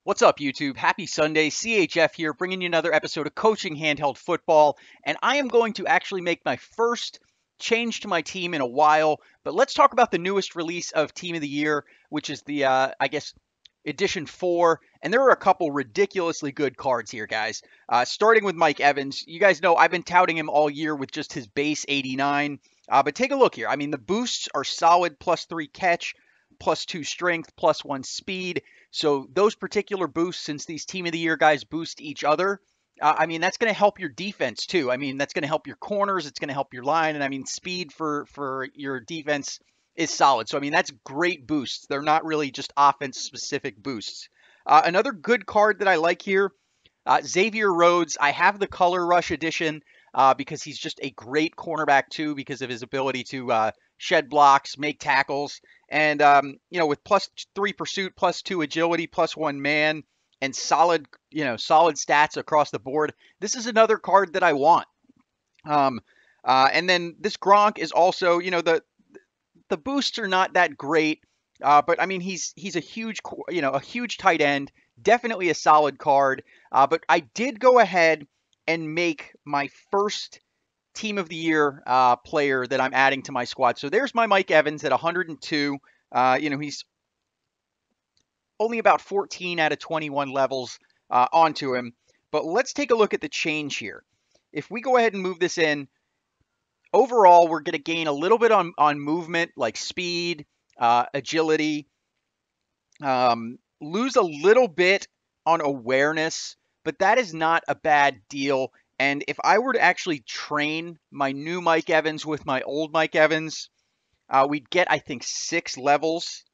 What's up, YouTube? Happy Sunday. CHF here, bringing you another episode of Coaching Handheld Football. And I am going to actually make my first change to my team in a while. But let's talk about the newest release of Team of the Year, which is the, Edition 4. And there are a couple ridiculously good cards here, guys. Starting with Mike Evans. You guys know I've been touting him all year with just his base 89. But take a look here. I mean, the boosts are solid: +3 catch, +2 strength, +1 speed. So those particular boosts, since these Team of the Year guys boost each other, that's going to help your defense too. I mean, that's going to help your corners. It's going to help your line. And I mean, speed for your defense is solid. So I mean, that's great boosts. They're not really just offense specific boosts. Another good card that I like here, Xavier Rhodes. I have the Color Rush edition because he's just a great cornerback too, because of his ability to shed blocks, make tackles, and with +3 pursuit, +2 agility, +1 man, and solid stats across the board. This is another card that I want. And then this Gronk is also, the boosts are not that great, but I mean he's a huge tight end, definitely a solid card. But I did go ahead and make my first Team of the Year player that I'm adding to my squad. So there's my Mike Evans at 102. He's only about 14 out of 21 levels onto him. But let's take a look at the change here. If we go ahead and move this in, overall, we're going to gain a little bit on movement, like speed, agility, lose a little bit on awareness, but that is not a bad deal. And if I were to actually train my new Mike Evans with my old Mike Evans, we'd get, I think, 6 levels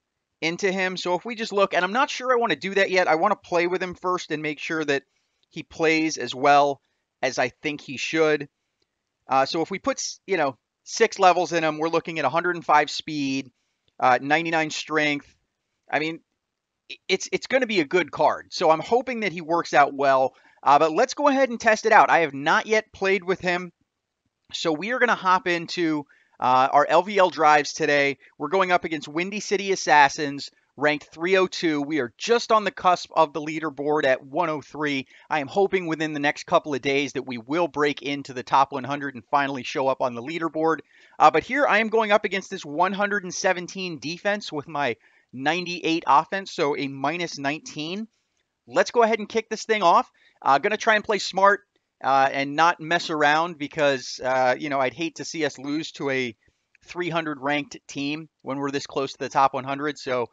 into him. So if we just look, and I'm not sure I want to do that yet. I want to play with him first and make sure that he plays as well as I think he should. So if we put, 6 levels in him, we're looking at 105 speed, 99 strength. I mean, it's going to be a good card. So I'm hoping that he works out well. But let's go ahead and test it out. I have not yet played with him. So we are going to hop into our LVL drives today. We're going up against Windy City Assassins, ranked 302. We are just on the cusp of the leaderboard at 103. I am hoping within the next couple of days that we will break into the top 100 and finally show up on the leaderboard. But here I am going up against this 117 defense with my 98 offense, so a -19. Let's go ahead and kick this thing off. Going to try and play smart and not mess around because, I'd hate to see us lose to a 300 ranked team when we're this close to the top 100. So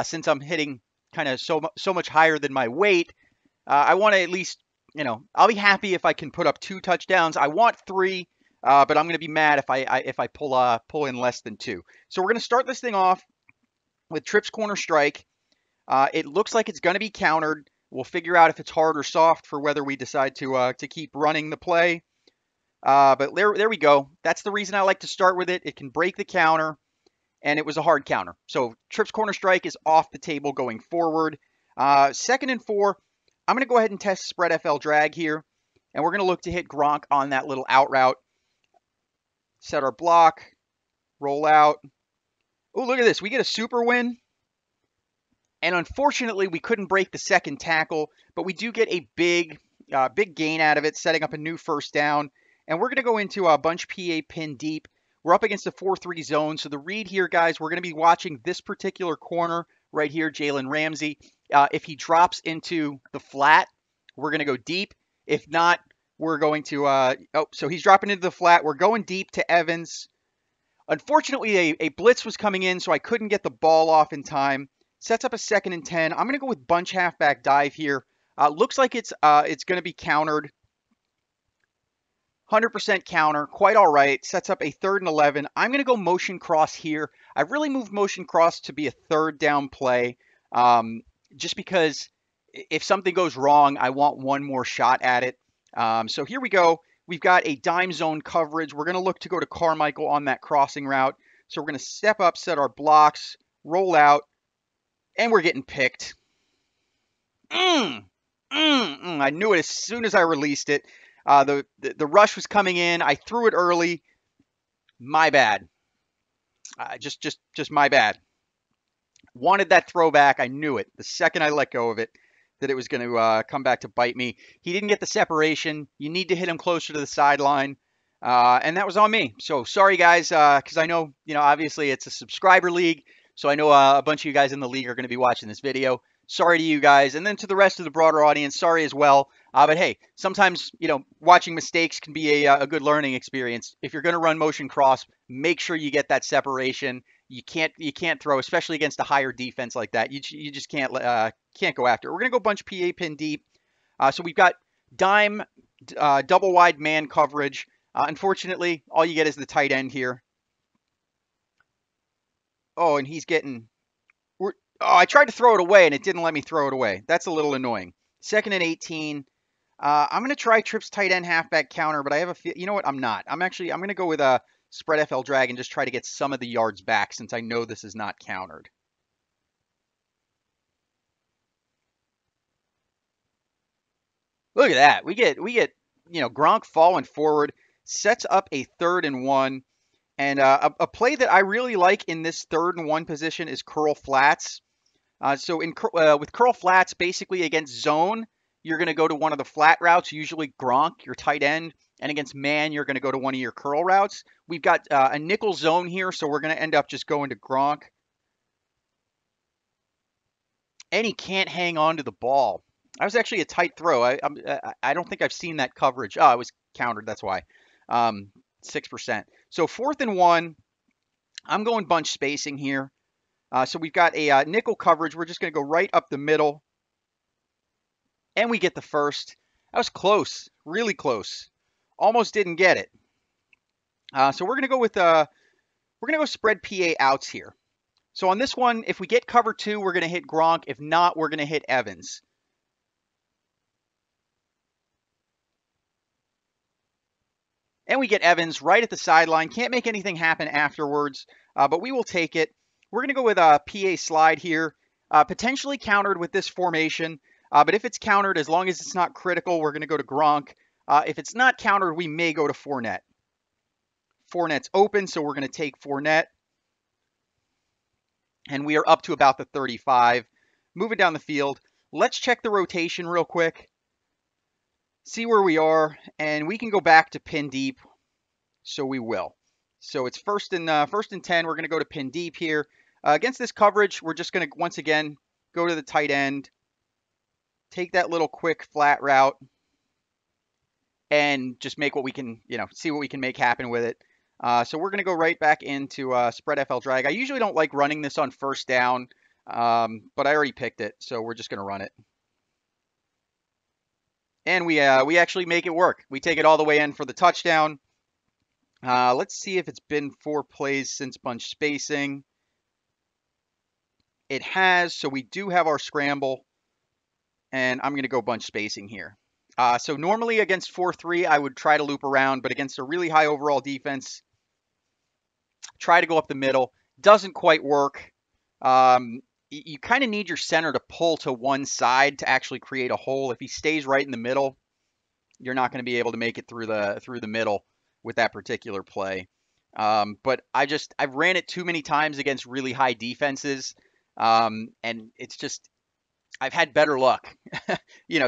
since I'm hitting kind of so much higher than my weight, I want to at least, I'll be happy if I can put up 2 touchdowns. I want 3, but I'm going to be mad if I pull in less than 2. So we're going to start this thing off with trips corner strike. It looks like it's going to be countered. We'll figure out if it's hard or soft for whether we decide to keep running the play. But there we go. That's the reason I like to start with it. It can break the counter, and it was a hard counter. So trips corner strike is off the table going forward. 2nd and 4, I'm going to go ahead and test spread FL drag here, and we're going to look to hit Gronk on that little out route. Set our block, roll out. Oh, look at this. We get a super win. And unfortunately, we couldn't break the second tackle, but we do get a big gain out of it, setting up a new first down. And we're going to go into a bunch PA pin deep. We're up against a 4-3 zone. So the read here, guys, we're going to be watching this particular corner right here, Jalen Ramsey. If he drops into the flat, we're going to go deep. If not, we're going to so he's dropping into the flat. We're going deep to Evans. Unfortunately, a blitz was coming in, so I couldn't get the ball off in time. Sets up a 2nd and 10. I'm going to go with bunch halfback dive here. Looks like it's going to be countered. 100% counter. Quite all right. Sets up a 3rd and 11. I'm going to go motion cross here. I've really moved motion cross to be a 3rd down play just because if something goes wrong, I want one more shot at it. So here we go. We've got a dime zone coverage. We're going to look to go to Carmichael on that crossing route. So we're going to step up, set our blocks, roll out. And we're getting picked. I knew it as soon as I released it. The rush was coming in. I threw it early. My bad. Just my bad. Wanted that throwback. I knew it the second I let go of it. that it was going to come back to bite me. He didn't get the separation. You need to hit him closer to the sideline. And that was on me. So sorry, guys, because I know, obviously it's a subscriber league. So I know a bunch of you guys in the league are going to be watching this video. Sorry to you guys. And then to the rest of the broader audience, sorry as well. But hey, sometimes, watching mistakes can be a good learning experience. If you're going to run motion cross, make sure you get that separation. You can't throw, especially against a higher defense like that. You just can't go after it. We're going to go bunch PA pin deep. So we've got dime, double wide man coverage. Unfortunately, all you get is the tight end here. Oh, and he's getting. I tried to throw it away, and it didn't let me throw it away. That's a little annoying. 2nd and 18. I'm going to try trips tight end halfback counter, but I have a feel. You know what? I'm not. I'm going to go with a spread FL drag and just try to get some of the yards back since I know this is not countered. Look at that. We get Gronk falling forward, sets up a 3rd and 1. And a play that I really like in this 3rd and 1 position is curl flats. So with curl flats, basically against zone, you're going to go to one of the flat routes, usually Gronk, your tight end. And against man, you're going to go to one of your curl routes. We've got a nickel zone here, so we're going to end up just going to Gronk. And he can't hang on to the ball. That was actually a tight throw. I don't think I've seen that coverage. Oh, it was countered. That's why. 6%. So 4th and 1. I'm going bunch spacing here. So we've got a nickel coverage. We're just going to go right up the middle. And we get the first. That was close. Really close. Almost didn't get it. So we're going to go with spread PA outs here. So on this one, if we get cover 2, we're going to hit Gronk. If not, we're going to hit Evans. And we get Evans right at the sideline. Can't make anything happen afterwards, but we will take it. We're going to go with a PA slide here, potentially countered with this formation. But if it's countered, as long as it's not critical, we're going to go to Gronk. If it's not countered, we may go to Fournette. Fournette's open, so we're going to take Fournette. And we are up to about the 35. Moving down the field. Let's check the rotation real quick. See where we are, and we can go back to pin deep, so we will. So it's first and 10. We're going to go to pin deep here. Against this coverage, we're just going to, once again, go to the tight end, take that little quick flat route, and just make what we can, see what we can make happen with it. So we're going to go right back into spread FL drag. I usually don't like running this on 1st down, but I already picked it, so we're just going to run it. And we actually make it work. We take it all the way in for the touchdown. Let's see if it's been 4 plays since bunch spacing. It has, so we do have our scramble. And I'm going to go bunch spacing here. So normally against 4-3, I would try to loop around, but against a really high overall defense, try to go up the middle. Doesn't quite work. You kind of need your center to pull to one side to actually create a hole. If he stays right in the middle, you're not going to be able to make it through the middle with that particular play. But I've ran it too many times against really high defenses, and it's just I've had better luck,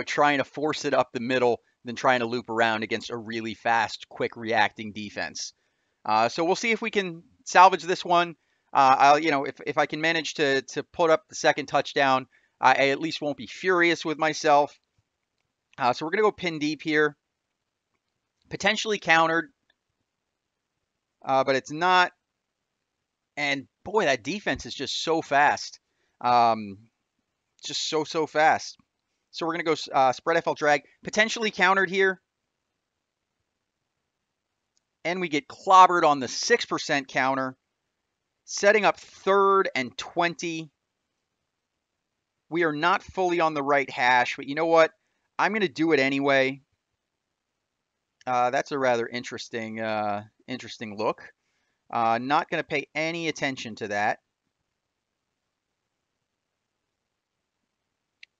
trying to force it up the middle than trying to loop around against a really fast, quick reacting defense. So we'll see if we can salvage this one. If I can manage to put up the 2nd touchdown, I at least won't be furious with myself. So we're going to go pin deep here. Potentially countered, but it's not. And boy, that defense is just so fast. Just so fast. So we're going to go spread FL drag. Potentially countered here. And we get clobbered on the 6% counter. Setting up 3rd and 20. We are not fully on the right hash, but you know what? I'm going to do it anyway. That's a rather interesting look. Not going to pay any attention to that.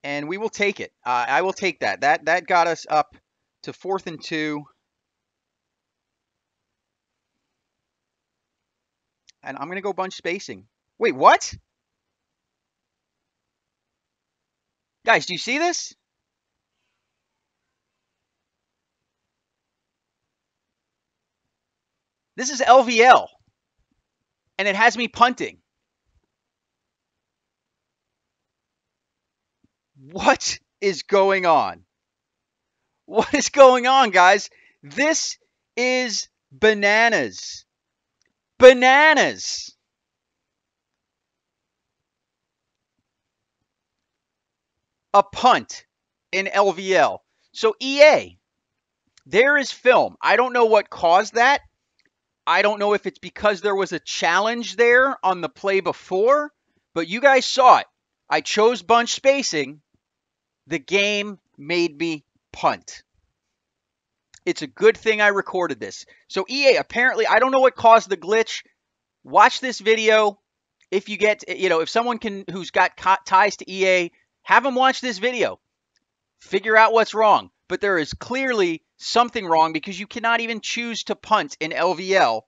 And we will take it. I will take that. That got us up to 4th and 2. And I'm going to go bunch spacing. Wait, what? Guys, do you see this? This is LVL, and it has me punting. What is going on? What is going on, guys? This is bananas. Bananas. A punt in LVL. So EA, there is film. I don't know what caused that. I don't know if it's because there was a challenge there on the play before, but you guys saw it. I chose bunch spacing. The game made me punt. It's a good thing I recorded this. So EA, apparently, I don't know what caused the glitch. Watch this video. If you get, if someone who's got ties to EA, have them watch this video. Figure out what's wrong. But there is clearly something wrong because you cannot even choose to punt in LVL.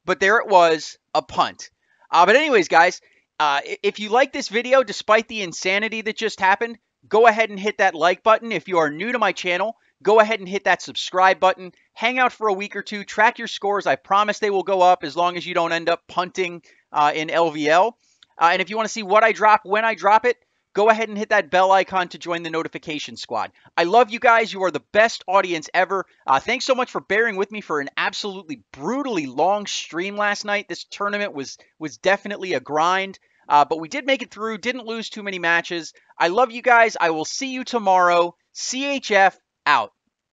But there it was, a punt. But anyways, guys, if you like this video, despite the insanity that just happened, go ahead and hit that like button. If you are new to my channel, go ahead and hit that subscribe button. Hang out for a week or two. Track your scores. I promise they will go up as long as you don't end up punting in LVL. And if you want to see what I drop when I drop it, go ahead and hit that bell icon to join the notification squad. I love you guys. You are the best audience ever. Thanks so much for bearing with me for an absolutely brutally long stream last night. This tournament was definitely a grind, but we did make it through. Didn't lose too many matches. I love you guys. I will see you tomorrow. CHF out.